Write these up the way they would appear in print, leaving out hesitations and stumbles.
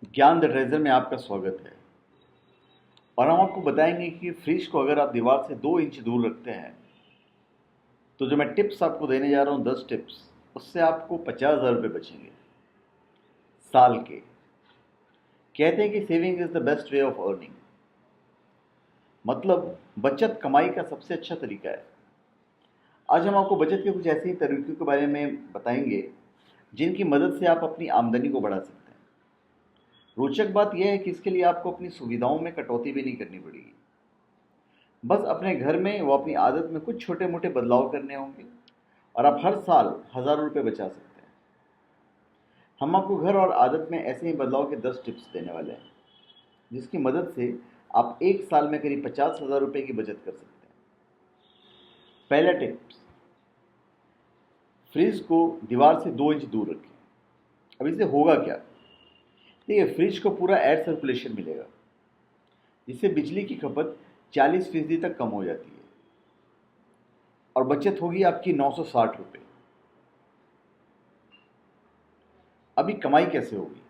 ज्ञान the treasure में आपका स्वागत है। और हम आपको बताएंगे कि फ्रिज को अगर आप दीवार से 2 इंच दूर रखते हैं तो जो मैं टिप्स आपको देने जा रहा हूँ 10 टिप्स, उससे आपको 50,000 रुपये बचेंगे साल के। कहते हैं कि saving is the best way of earning, मतलब बचत कमाई का सबसे अच्छा तरीका है। आज हम आपको बचत के कुछ ऐसे ही तरीकों के बारे में बताएंगे जिनकी मदद से आप अपनी आमदनी को बढ़ा सकते हैं। रोचक बात यह है कि इसके लिए आपको अपनी सुविधाओं में कटौती भी नहीं करनी पड़ेगी। बस अपने घर में वो अपनी आदत में कुछ छोटे मोटे बदलाव करने होंगे और आप हर साल हज़ारों रुपये बचा सकते हैं। हम आपको घर और आदत में ऐसे ही बदलाव के 10 टिप्स देने वाले हैं जिसकी मदद से आप एक साल में करीब 50,000 रुपये की बचत कर सकते हैं। पहला टिप्स, फ्रिज को दीवार से 2 इंच दूर रखें। अब इससे होगा क्या? देखिए, फ्रिज को पूरा एयर सर्कुलेशन मिलेगा जिससे बिजली की खपत 40% तक कम हो जाती है और बचत होगी आपकी 960 रुपये। अभी कमाई कैसे होगी?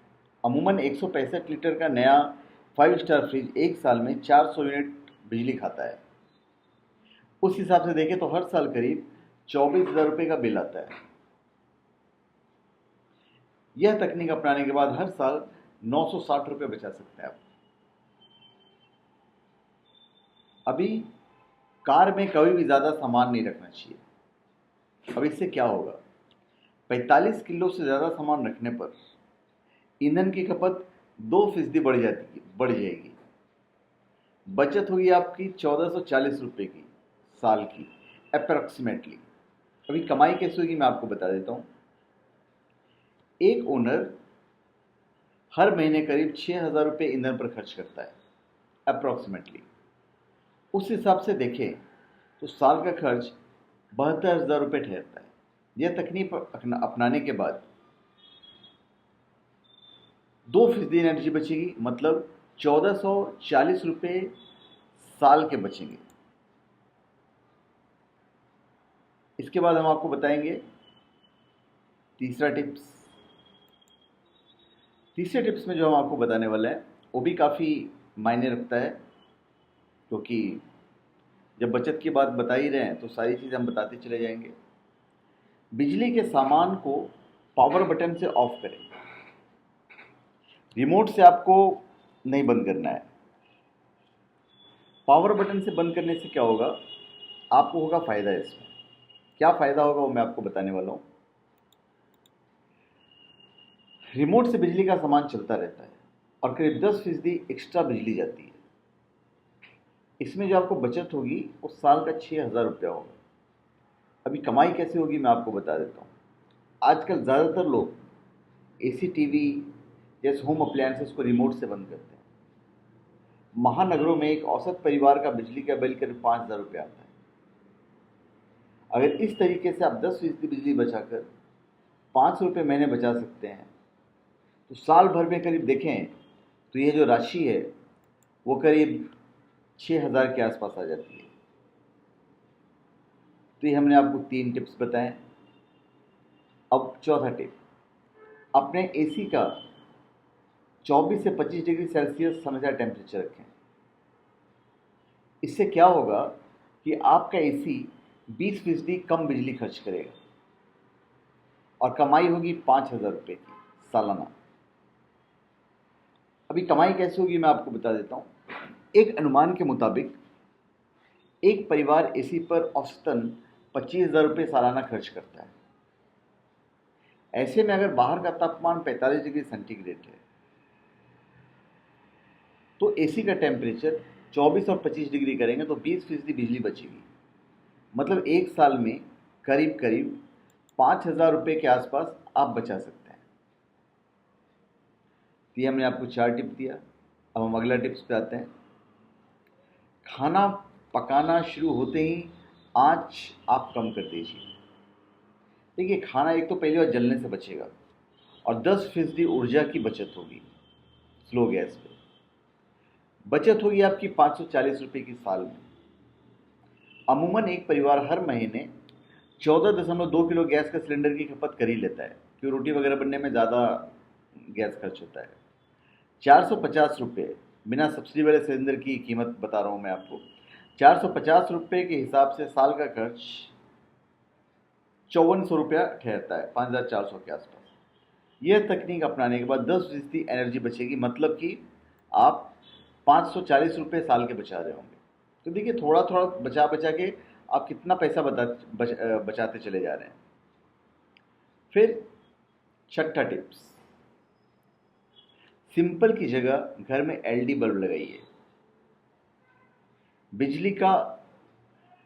अमूमन 165 लीटर का नया 5 स्टार फ्रिज एक साल में 400 यूनिट बिजली खाता है। उस हिसाब से देखें तो हर साल करीब 24,000 रुपये का बिल आता है। यह तकनीक अपनाने के बाद हर साल 960 रुपये बचा सकते हैं आप। अभी कार में कभी भी ज़्यादा सामान नहीं रखना चाहिए। अब इससे क्या होगा? 45 किलो से ज़्यादा सामान रखने पर ईंधन की खपत 2% बढ़ जाएगी। बचत होगी आपकी 1440 रुपये की साल की अप्रॉक्सीमेटली। अभी कमाई कैसे होगी मैं आपको बता देता हूँ। एक ओनर हर महीने करीब 6,000 रुपये ईंधन पर खर्च करता है अप्रॉक्सीमेटली। उस हिसाब से देखें तो साल का खर्च 72,000 रुपये ठहरता है। यह तकनीक अपनाने के बाद 2% एनर्जी बचेगी, मतलब 1440 रुपये साल के बचेंगे। इसके बाद हम आपको बताएंगे तीसरा टिप्स। तीसरे टिप्स में जो हम आपको बताने वाले हैं वो भी काफ़ी मायने रखता है, क्योंकि जब बचत की बात बता ही रहे हैं तो सारी चीज़ हम बताते चले जाएंगे। बिजली के सामान को पावर बटन से ऑफ करें। रिमोट से आपको नहीं बंद करना है। पावर बटन से बंद करने से क्या होगा? आपको होगा फ़ायदा। इसमें क्या फ़ायदा होगा वो मैं आपको बताने वाला हूँ। रिमोट से बिजली का सामान चलता रहता है और करीब 10% एक्स्ट्रा बिजली जाती है। इसमें जो आपको बचत होगी वो साल का 6,000 रुपया होगा। अभी कमाई कैसे होगी मैं आपको बता देता हूँ। आजकल ज़्यादातर लोग एसी, टीवी जैसे होम अप्लायंसेस को रिमोट से बंद करते हैं। महानगरों में एक औसत परिवार का बिजली का बिल करीब 5,000 रुपये आता है। अगर इस तरीके से आप 10% बिजली बचाकर 500 रुपये महीने बचा सकते हैं तो साल भर में करीब देखें तो ये जो राशि है वो करीब 6,000 के आसपास आ जाती है। तो ये हमने आपको 3 टिप्स बताएं। अब चौथा टिप, अपने एसी का 24 से 25 डिग्री सेल्सियस हमेशा टेम्परेचर रखें। इससे क्या होगा कि आपका एसी 20% कम बिजली खर्च करेगा और कमाई होगी 5,000 रुपये की सालाना। अभी कमाई कैसे होगी मैं आपको बता देता हूँ। एक अनुमान के मुताबिक एक परिवार एसी पर औसतन 25,000 रुपये सालाना खर्च करता है। ऐसे में अगर बाहर का तापमान 45 डिग्री सेंटीग्रेड है तो एसी का टेम्परेचर 24 और 25 डिग्री करेंगे तो 20% बिजली बचेगी। मतलब एक साल में करीब करीब 5,000 रुपये के आसपास आप बचा सकते हैं। तो ये हमने आपको 4 टिप दिया। अब हम अगला टिप्स पे आते हैं। खाना पकाना शुरू होते ही आँच आप कम कर दीजिए। देखिए, खाना एक तो पहली बार जलने से बचेगा और 10% ऊर्जा की बचत होगी स्लो गैस पे। बचत होगी आपकी 540 रुपये की साल में। अमूमन एक परिवार हर महीने 14.2 किलो गैस का सिलेंडर की खपत कर ही लेता है, क्योंकि रोटी वगैरह बनने में ज़्यादा गैस खर्च होता है। ₹450 बिना सब्सिडी वाले सिलेंडर की कीमत बता रहा हूँ मैं आपको। ₹450 के हिसाब से साल का खर्च ₹5400 ठहरता है, 5400 के आसपास। यह तकनीक अपनाने के बाद 10% एनर्जी बचेगी, मतलब कि आप ₹540 साल के बचा रहे होंगे। तो देखिए, थोड़ा थोड़ा बचा बचा के आप कितना पैसा बचाते चले जा रहे हैं। फिर छठा टिप्स, सिंपल की जगह घर में एलईडी बल्ब लगाइए। बिजली का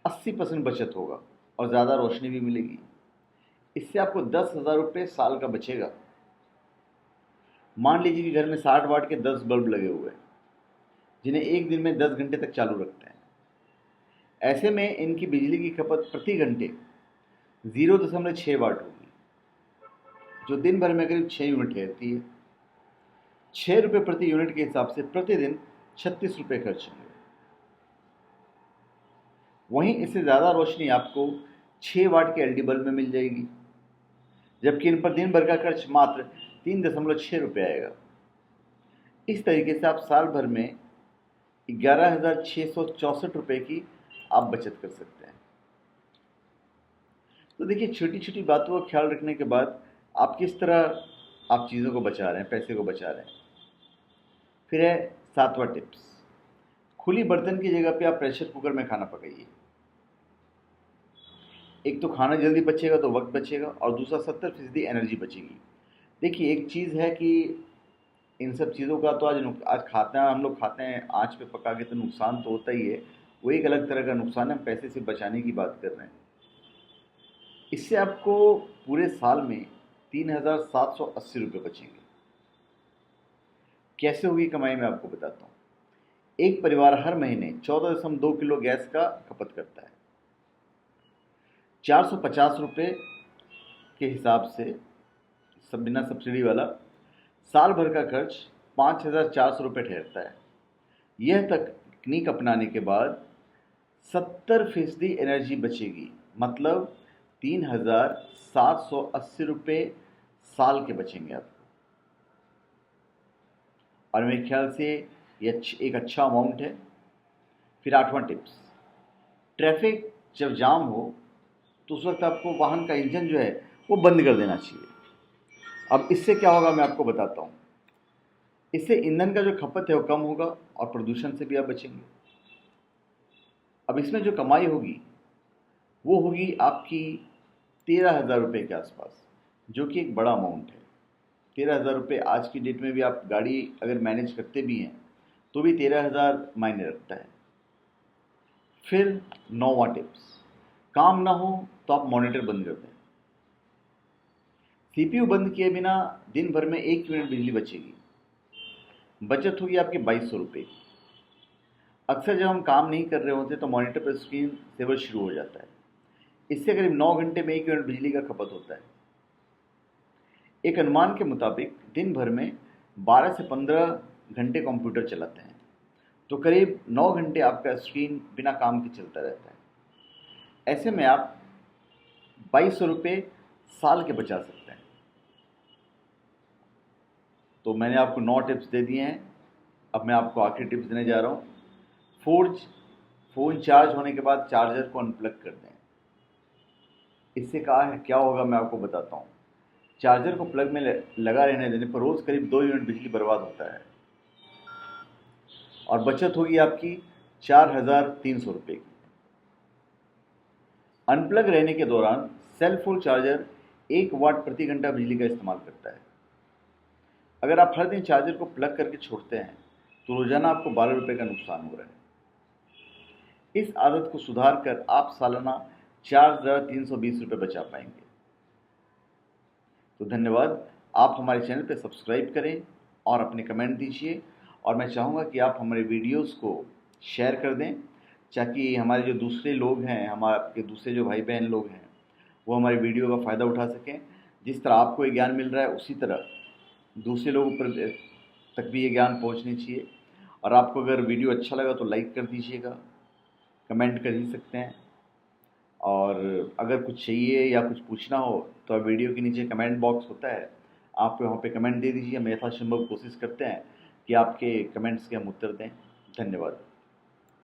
80% बचत होगा और ज़्यादा रोशनी भी मिलेगी। इससे आपको ₹10,000 साल का बचेगा। मान लीजिए कि घर में 60 वाट के 10 बल्ब लगे हुए हैं, जिन्हें एक दिन में 10 घंटे तक चालू रखते हैं। ऐसे में इनकी बिजली की खपत प्रति घंटे 0.6 वाट होगी, जो दिन भर में करीब 6 यूनिट रहती है। ₹6 प्रति यूनिट के हिसाब से प्रतिदिन ₹36 खर्च होंगे। वहीं इससे ज़्यादा रोशनी आपको 6 वाट के एलईडी बल्ब में मिल जाएगी, जबकि इन पर दिन भर का खर्च मात्र ₹3.6 आएगा। इस तरीके से आप साल भर में ₹11,664 की आप बचत कर सकते हैं। तो देखिए, छोटी छोटी बातों का ख्याल रखने के बाद आप किस तरह आप चीज़ों को बचा रहे हैं, पैसे को बचा रहे हैं। फिर है 7वां टिप्स, खुली बर्तन की जगह पे आप प्रेशर कुकर में खाना पकाइए। एक तो खाना जल्दी बचेगा तो वक्त बचेगा, और दूसरा 70% एनर्जी बचेगी। देखिए, एक चीज़ है कि इन सब चीज़ों का तो आज खाते हैं, हम लोग खाते हैं आँच पे पका के, तो नुकसान तो होता ही है। वो एक अलग तरह का नुकसान है, हम पैसे से बचाने की बात कर रहे हैं। इससे आपको पूरे साल में ₹3,780 बचेंगे। कैसे होगी कमाई, मैं आपको बताता हूँ। एक परिवार हर महीने 14.2 किलो गैस का खपत करता है। ₹450 के हिसाब से, सब बिना सब्सिडी वाला, साल भर का खर्च ₹5,400 ठहरता है। यह तकनीक अपनाने के बाद 70% एनर्जी बचेगी, मतलब ₹3,780 साल के बचेंगे आपको। और मेरे ख्याल से ये एक अच्छा अमाउंट है। फिर 8वां टिप्स, ट्रैफिक जब जाम हो तो उस वक्त आपको वाहन का इंजन जो है वो बंद कर देना चाहिए। अब इससे क्या होगा, मैं आपको बताता हूँ। इससे ईंधन का जो खपत है वो कम होगा और प्रदूषण से भी आप बचेंगे। अब इसमें जो कमाई होगी वो होगी आपकी ₹13,000 के आसपास, जो कि एक बड़ा अमाउंट है। ₹13,000 आज की डेट में भी, आप गाड़ी अगर मैनेज करते भी हैं तो भी 13,000 मायने रखता है। फिर 9वां टिप्स, काम ना हो तो आप मॉनिटर बंद कर दें। सीपीयू बंद किए बिना दिन भर में 1 यूनिट बिजली बचेगी। बचत होगी आपके ₹2200 की। अक्सर जब हम काम नहीं कर रहे होते तो मॉनिटर पर स्क्रीन सेवर शुरू हो जाता है। इससे करीब 9 घंटे में 1 यूनिट बिजली का खपत होता है। एक अनुमान के मुताबिक दिन भर में 12 से 15 घंटे कंप्यूटर चलाते हैं, तो करीब 9 घंटे आपका स्क्रीन बिना काम के चलता रहता है। ऐसे में आप ₹2200 साल के बचा सकते हैं। तो मैंने आपको 9 टिप्स दे दिए हैं। अब मैं आपको आखिरी टिप्स देने जा रहा हूँ। फ़ोन चार्ज होने के बाद चार्जर को अनप्लग कर दें। इससे क्या होगा, मैं आपको बताता हूँ। चार्जर को प्लग में लगा रहने देने पर रोज़ करीब 2 यूनिट बिजली बर्बाद होता है, और बचत होगी आपकी ₹4,300 की। अनप्लग रहने के दौरान सेल फोन चार्जर 1 वाट प्रति घंटा बिजली का इस्तेमाल करता है। अगर आप हर दिन चार्जर को प्लग करके छोड़ते हैं तो रोजाना आपको ₹12 का नुकसान हो रहा है। इस आदत को सुधार कर आप सालाना ₹4,320 बचा पाएंगे। तो धन्यवाद। आप हमारे चैनल पर सब्सक्राइब करें और अपने कमेंट दीजिए, और मैं चाहूँगा कि आप हमारे वीडियोस को शेयर कर दें, ताकि हमारे जो दूसरे लोग हैं, हमारे दूसरे जो भाई बहन लोग हैं, वो हमारे वीडियो का फ़ायदा उठा सकें। जिस तरह आपको ये ज्ञान मिल रहा है, उसी तरह दूसरे लोगों पर तक भी ये ज्ञान पहुंचनी चाहिए। और आपको अगर वीडियो अच्छा लगा तो लाइक कर दीजिएगा, कमेंट कर ही सकते हैं। और अगर कुछ चाहिए या कुछ पूछना हो तो आप वीडियो के नीचे कमेंट बॉक्स होता है, आप वहाँ पे कमेंट दे दीजिए। हम यथासंभव कोशिश करते हैं कि आपके कमेंट्स के हम उत्तर दें। धन्यवाद।